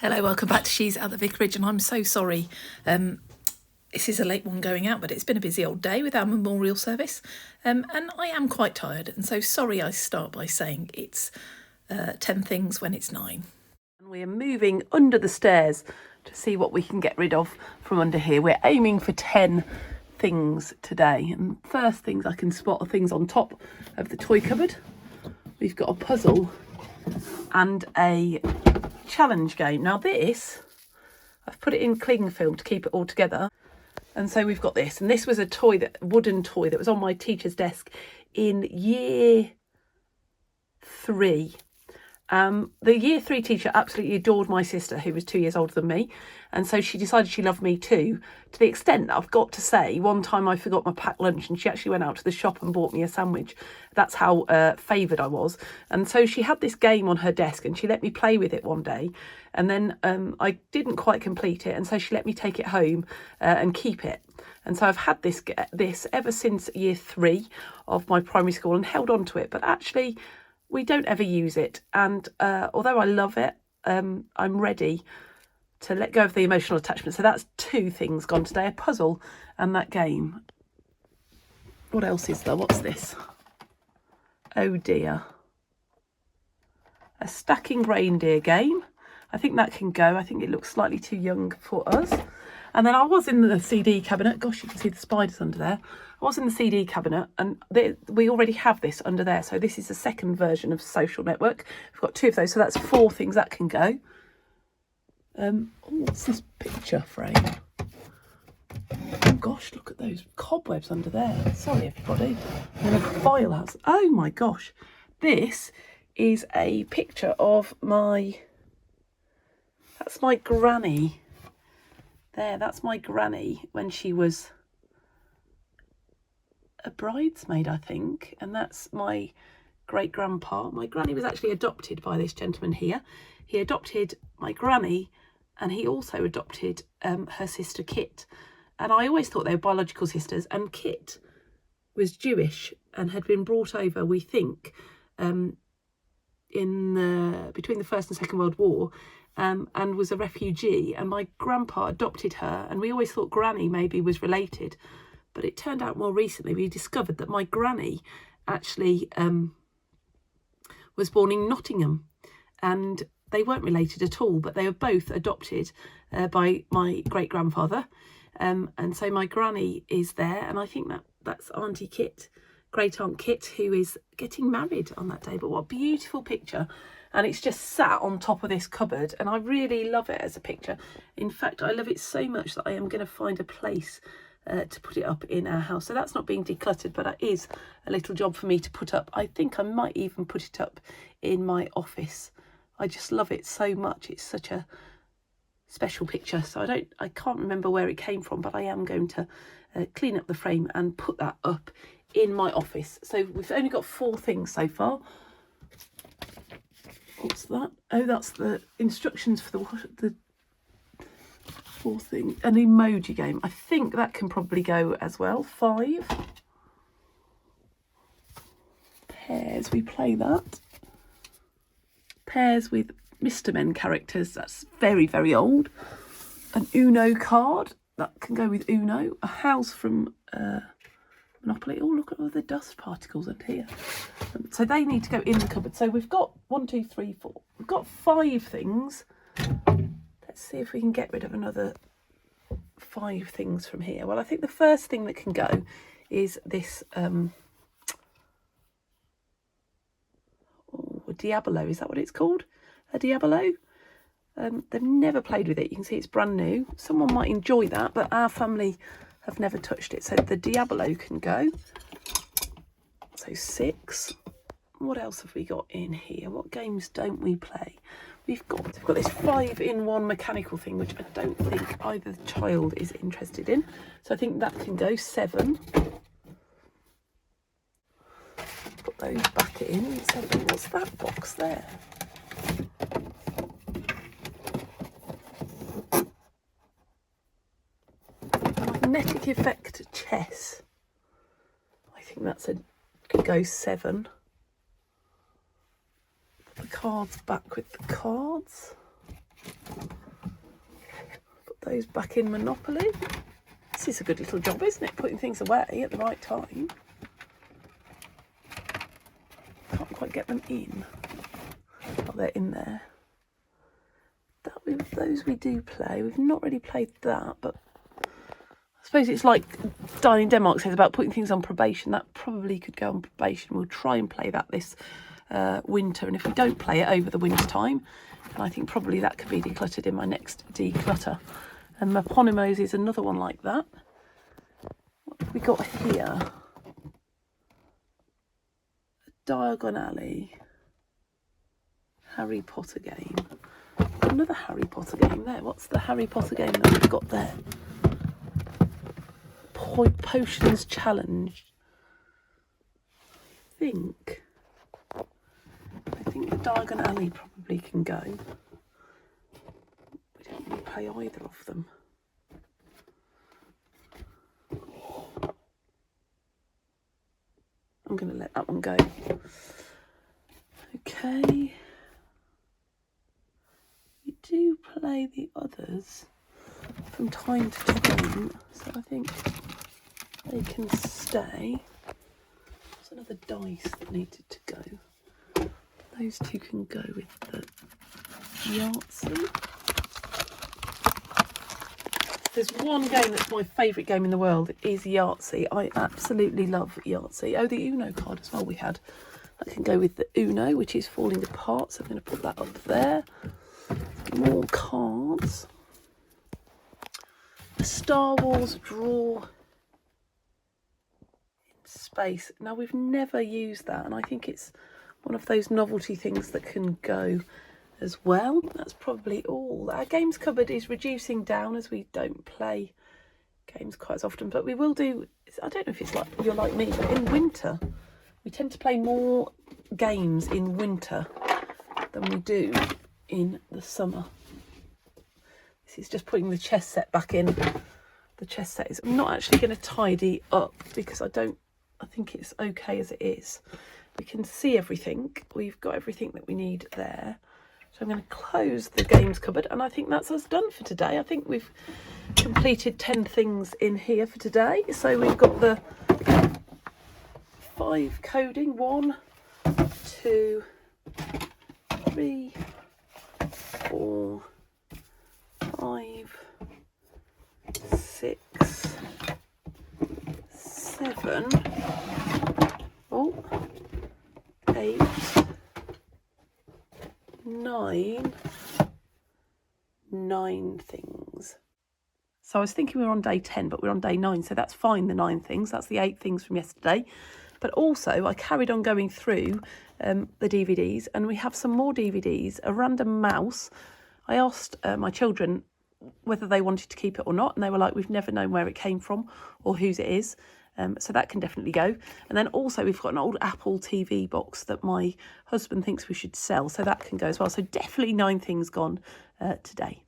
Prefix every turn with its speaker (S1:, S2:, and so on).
S1: Hello, welcome back to She's at the Vicarage, and I'm so sorry. This is a late one going out, but it's been a busy old day with our memorial service, and I am quite tired, and so sorry I start by saying it's 10 things when it's 9.
S2: And we're moving under the stairs to see what we can get rid of from under here. We're aiming for 10 things today, and first things I can spot are things on top of the toy cupboard. We've got a puzzle and a challenge game. Now this, I've put it in cling film to keep it all together. And so we've got this, and this was a wooden toy that was on my teacher's desk in year 3. The year 3 teacher absolutely adored my sister, who was 2 years older than me, and so she decided she loved me too, to the extent that I've got to say one time I forgot my packed lunch and she actually went out to the shop and bought me a sandwich. That's how favoured I was. And so she had this game on her desk and she let me play with it one day, and then I didn't quite complete it, and so she let me take it home and keep it. And so I've had this ever since year 3 of my primary school and held on to it, but actually we don't ever use it, and although I love it, I'm ready to let go of the emotional attachment. So that's 2 things gone today, a puzzle and that game. What else is there? What's this? Oh dear. A stacking reindeer game. I think that can go. I think it looks slightly too young for us. And then I was in the CD cabinet. Gosh, you can see the spiders under there. I was in the CD cabinet, and we already have this under there. So this is the second version of Social Network. We've got 2 of those, so that's 4 things that can go. What's this picture frame? Oh gosh, look at those cobwebs under there. Sorry, everybody. And a file house. Oh my gosh. This is a picture of that's my granny. There, that's my granny when she was a bridesmaid, I think, and that's my great-grandpa. My granny was actually adopted by this gentleman here. He adopted my granny, and he also adopted her sister Kit. And I always thought they were biological sisters, and Kit was Jewish and had been brought over, we think, between the First and Second World War, and was a refugee, and my grandpa adopted her, and we always thought Granny maybe was related, but it turned out more recently we discovered that my granny actually was born in Nottingham, and they weren't related at all, but they were both adopted by my great-grandfather, and so my granny is there, and I think that's Auntie Kit, Great-Aunt Kit, who is getting married on that day. But what a beautiful picture. And it's just sat on top of this cupboard, and I really love it as a picture. In fact, I love it so much that I am going to find a place to put it up in our house. So that's not being decluttered, but it is a little job for me to put up. I think I might even put it up in my office. I just love it so much. It's such a special picture. So I can't remember where it came from, but I am going to clean up the frame and put that up in my office. So we've only got 4 things so far. What's that? Oh, that's the instructions for the 4th thing. An emoji game. I think that can probably go as well. 5. Pairs. We play that. Pairs with Mr. Men characters. That's very, very old. An Uno card. That can go with Uno. A house from Monopoly. Oh, look at all the dust particles up here. So they need to go in the cupboard. So we've got 1, 2, 3, 4. We've got 5 things. Let's see if we can get rid of another 5 things from here. Well, I think the first thing that can go is this a Diabolo. Is that what it's called? A Diabolo? They've never played with it. You can see it's brand new. Someone might enjoy that, but our family have never touched it. So the Diabolo can go. So 6. What else have we got in here? What games don't we play? We've got this 5-in-1 mechanical thing, which I don't think either child is interested in. So I think that can go. 7. Put those back in. 7. What's that box there? Magnetic effect chess. I think that's could go 7. Put the cards back with the cards. those back in Monopoly. This is a good little job, isn't it? Putting things away at the right time. Can't quite get them in. Oh, they're in there. Those we do play. We've not really played that, but I suppose it's like Dining Denmark says about putting things on probation. That probably could go on probation. We'll try and play that this winter, and if we don't play it over the winter time, then I think probably that could be decluttered in my next declutter. And Meponymos is another one like that. What have we got here? Diagon Alley. Harry Potter game. Another Harry Potter game there. What's the Harry Potter game that we've got there? Potions Challenge. I think the Diagon Alley probably can go. We don't really play either of them. I'm going to let that one go. Okay. We do play the others from time to time, so I think they can stay. There's another dice that needed to go. Those two can go with the Yahtzee. There's one game that's my favourite game in the world, is Yahtzee. I absolutely love Yahtzee. Oh, the Uno card as well we had. That can go with the Uno, which is falling apart, so I'm going to put that up there. More cards. The Star Wars draw in space. Now, we've never used that, and I think it's one of those novelty things that can go as well. That's probably all. Our games cupboard is reducing down as we don't play games quite as often, but we will do, I don't know if it's like you're like me, but in winter we tend to play more games in winter than we do in the summer. This is just putting the chess set back in. The chess set is, I'm not actually going to tidy up because I think it's okay as it is. We can see everything. We've got everything that we need there. So I'm going to close the games cupboard, and I think that's us done for today. I think we've completed 10 things in here for today. So we've got the 5 coding, 1, 2, 3, 4, 5, 6, 7, 8, 9 things. So I was thinking we were on day 10, but we're on day 9, so that's fine, the 9 things. That's the 8 things from yesterday. But also, I carried on going through the DVDs, and we have some more DVDs. A Random Mouse. I asked my children whether they wanted to keep it or not, and they were like, we've never known where it came from or whose it is. So that can definitely go. And then also we've got an old Apple TV box that my husband thinks we should sell, so that can go as well. So definitely 9 things gone today.